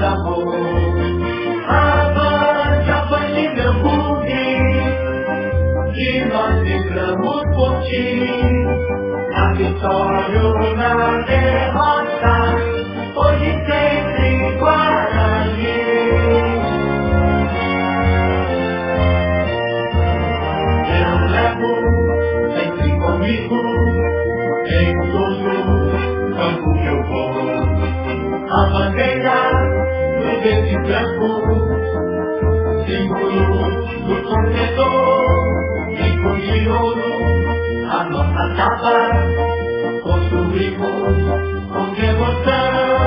mais amor. Avante, meu bugre, que nós vibramos por ti. Na vitória ou na derrota, hoje sempre Guarani. Eu levo sempre comigo, em todo campo que eu vou, a bandeira do verde e branco, símbolo do torcedor, em cor de ouro, a nossa tapa, construímos com devoção,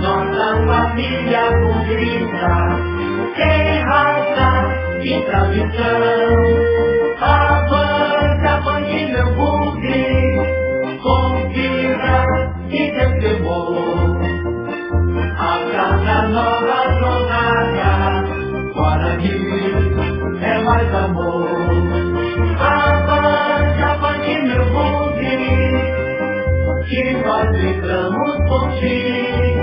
nossa família bugrina, tem raça e tradição. Avante, meu bugre, com vida e temor, abraça nova jornada, Guarani é mais amor. Avante, meu bugre, que nós vibramos por ti.